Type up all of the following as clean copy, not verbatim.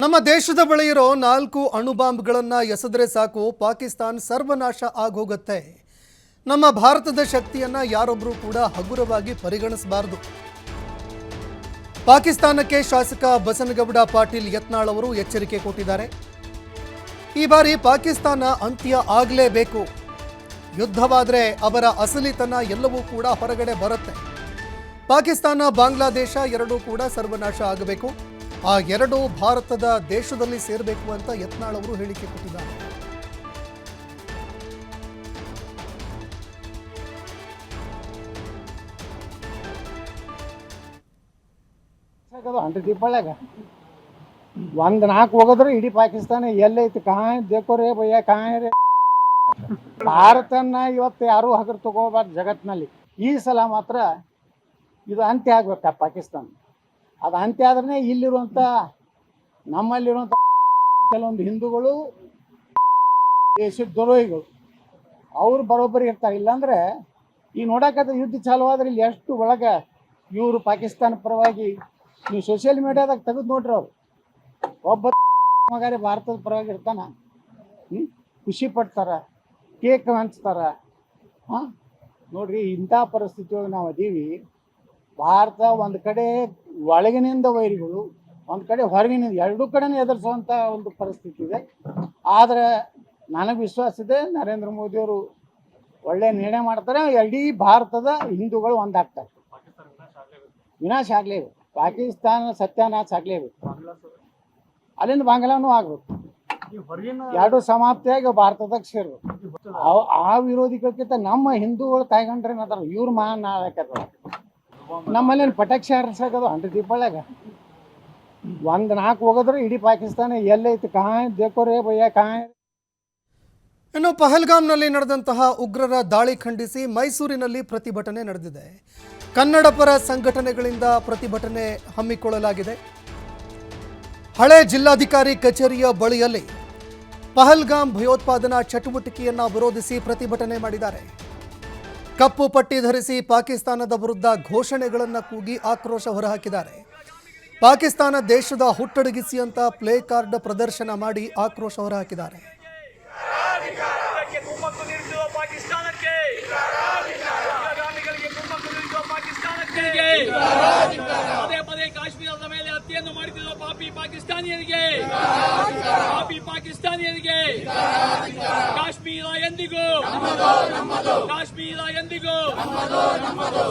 ನಮ್ಮ ದೇಶದ ಬಳಿ ಇರೋ 4 ಅಣುಬಾಂಬ್ಗಳನ್ನ ಎಸೆದ್ರೆ ಸಾಕು ಪಾಕಿಸ್ತಾನ ಸರ್ವನಾಶ ಆಗೋಗುತ್ತೆ. ನಮ್ಮ ಭಾರತದ ಶಕ್ತಿಯನ್ನ ಯಾರೊಬ್ಬರು ಕೂಡ ಹಗುರವಾಗಿ ಪರಿಗಣಿಸಬಾರದು. ಪಾಕಿಸ್ತಾನಕ್ಕೆ ಶಾಸಕ ಬಸನಗೌಡ ಪಾಟೀಲ್ ಯತ್ನಾಳ್ ಅವರು ಎಚ್ಚರಿಕೆ ಕೊಟ್ಟಿದ್ದಾರೆ. ಈ ಬಾರಿ ಪಾಕಿಸ್ತಾನ ಅಂತ್ಯ ಆಗಲೇಬೇಕು. ಯುದ್ಧವಾದರೆ ಅವರ ಅಸಲಿತನ ಎಲ್ಲವೂ ಕೂಡ ಹೊರಗಡೆ ಬರುತ್ತೆ. ಪಾಕಿಸ್ತಾನ ಬಾಂಗ್ಲಾದೇಶ ಎರಡೂ ಕೂಡ ಸರ್ವನಾಶ ಆಗಬೇಕು. ಆ ಎರಡೂ ಭಾರತದ ದೇಶದಲ್ಲಿ ಸೇರಬೇಕು ಅಂತ ಯತ್ನಾಳ್ ಅವರು ಹೇಳಿಕೆ ಕೊಟ್ಟಿದ್ದಾರೆ. ದಿಬ್ಬಳ್ಯಾಗ ಒಂದ್ 4 ಹೋಗದ್ರೆ ಇಡೀ ಪಾಕಿಸ್ತಾನ ಎಲ್ಲೈತಿ ಕಾಯ್ ದೇಕೋರೇ ಭಯ್ಯ ಕಾಯ್. ಭಾರತನ ಇವತ್ತು ಯಾರು ಹಗರ್ ತಗೋಬಾರ್ದು ಜಗತ್ತಿನಲ್ಲಿ. ಈ ಸಲ ಮಾತ್ರ ಇದು ಅಂತ್ಯ ಆಗ್ಬೇಕ ಪಾಕಿಸ್ತಾನ. ಅದು ಅಂತ್ಯ ಆದ್ರೆ ಇಲ್ಲಿರುವಂಥ ನಮ್ಮಲ್ಲಿರುವಂಥ ಕೆಲವೊಂದು ಹಿಂದೂಗಳು ದೇಶದ ದ್ರೋಹಿಗಳು ಅವ್ರು ಬರೋಬ್ಬರಿ ಇರ್ತಾರೆ. ಇಲ್ಲಾಂದ್ರೆ ಈ ನೋಡಕತ್ತ ಯುದ್ಧ ಚಾಲುವಾದ್ರೆ ಇಲ್ಲಿ ಎಷ್ಟು ಒಳಗೆ ಇವರು ಪಾಕಿಸ್ತಾನ ಪರವಾಗಿ ನೀವು ಸೋಷಿಯಲ್ ಮೀಡಿಯಾದಾಗ ತೆಗೆದು ನೋಡ್ರಿ. ಅವ್ರು ಒಬ್ಬ ಮಗಾರಿ ಭಾರತದ ಪರವಾಗಿ ಇರ್ತಾನ, ಖುಷಿ ಪಡ್ತಾರ, ಕೇಕ್ ಹಂಚ್ತಾರ. ನೋಡ್ರಿ, ಇಂಥ ಪರಿಸ್ಥಿತಿಯೊಳಗೆ ನಾವು ಅದೀವಿ. ಭಾರತ ಒಂದು ಕಡೆ ಒಳಗಿನಿಂದ ವೈರಿಗಳು, ಒಂದು ಕಡೆ ಹೊರಗಿನಿಂದ, ಎರಡೂ ಕಡೆನೂ ಎದುರಿಸುವಂಥ ಒಂದು ಪರಿಸ್ಥಿತಿ ಇದೆ. ಆದರೆ ನನಗೆ ವಿಶ್ವಾಸ ಇದೆ, ನರೇಂದ್ರ ಮೋದಿಯವರು ಒಳ್ಳೆ ನಿರ್ಣಯ ಮಾಡ್ತಾರೆ. ಇಡೀ ಭಾರತದ ಹಿಂದೂಗಳು ಒಂದಾಗ್ತಾರೆ. ವಿನಾಶ ಆಗಲೇಬೇಕು. ಪಾಕಿಸ್ತಾನ ಸತ್ಯಾನಾಶ ಆಗಲೇಬೇಕು. ಅಲ್ಲಿಂದ ಬಾಂಗ್ಲಾನು ಆಗ್ಬೇಕು. ಎರಡು ಸಮಾಪ್ತಿಯಾಗಿ ಭಾರತದಾಗ ಸೇರ್ಬೇಕು. ಆ ವಿರೋಧಿಗಳಕ್ಕಿಂತ ನಮ್ಮ ಹಿಂದೂಗಳು ಕಾಯ್ಕೊಂಡ್ರೆ ಏನಾದ್ರು ಇವ್ರು ಮಹಾನ್ ನಾಯಕರು. ನಮ್ಮಲ್ಲಿ ಪಟಾಕ್ಷಿ ಹಾರಿಸೋದು ಅಂಟ್ರಿ ದಿಬ್ಬಳ್ಯಾಗ ಒಂದ್ 4 ಹೋಗದ್ರೆ ಇಡೀ ಪಾಕಿಸ್ತಾನ ಎಲ್ಲೈತಿ ಕಾಯ್ ದೇಕೋರೇ ಭಯ್ಯ ಕಾಯ್. ಇನ್ನು ಪಹಲ್ಗಾಮ್ನಲ್ಲಿ ನಡೆದಂತಹ ಉಗ್ರರ ದಾಳಿ ಖಂಡಿಸಿ ಮೈಸೂರಿನಲ್ಲಿ ಪ್ರತಿಭಟನೆ ನಡೆದಿದೆ. ಕನ್ನಡ ಪರ ಸಂಘಟನೆಗಳಿಂದ ಪ್ರತಿಭಟನೆ ಹಮ್ಮಿಕೊಳ್ಳಲಾಗಿದೆ. ಹಳೆ ಜಿಲ್ಲಾಧಿಕಾರಿ ಕಚೇರಿಯ ಬಳಿಯಲ್ಲಿ ಪಹಲ್ಗಾಮ್ ಭಯೋತ್ಪಾದನಾ ಚಟುವಟಿಕೆಯನ್ನು ವಿರೋಧಿಸಿ ಪ್ರತಿಭಟನೆ ಮಾಡಿದ್ದಾರೆ. ಕಪ್ಪು ಪಟ್ಟಿ ಧರಿಸಿ ಪಾಕಿಸ್ತಾನದ ವಿರುದ್ಧ ಘೋಷಣೆಗಳನ್ನು ಕೂಗಿ ಆಕ್ರೋಶ ಹೊರಹಾಕಿದ್ದಾರೆ. ಪಾಕಿಸ್ತಾನ ದೇಶದ ಹುಟ್ಟಡಗಿಸಿ ಅಂತ ಪ್ಲೇ ಕಾರ್ಡ್ ಪ್ರದರ್ಶನ ಮಾಡಿ ಆಕ್ರೋಶ ಹೊರಹಾಕಿದ್ದಾರೆ. ಪದೇ ಪದೇ ಕಾಶ್ಮೀರದ ಮೇಲೆ ಹತ್ಯೆಯನ್ನು ಮಾಡುತ್ತಿರುವ ಪಾಪಿ ಪಾಕಿಸ್ತಾನಿಯರಿಗೆ ಕಾಶ್ಮೀರ ಎಂದಿಗೂ, ಕಾಶ್ಮೀರ ಎಂದಿಗೂ,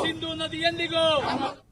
ಸಿಂಧೂ ನದಿ ಎಂದಿಗೂ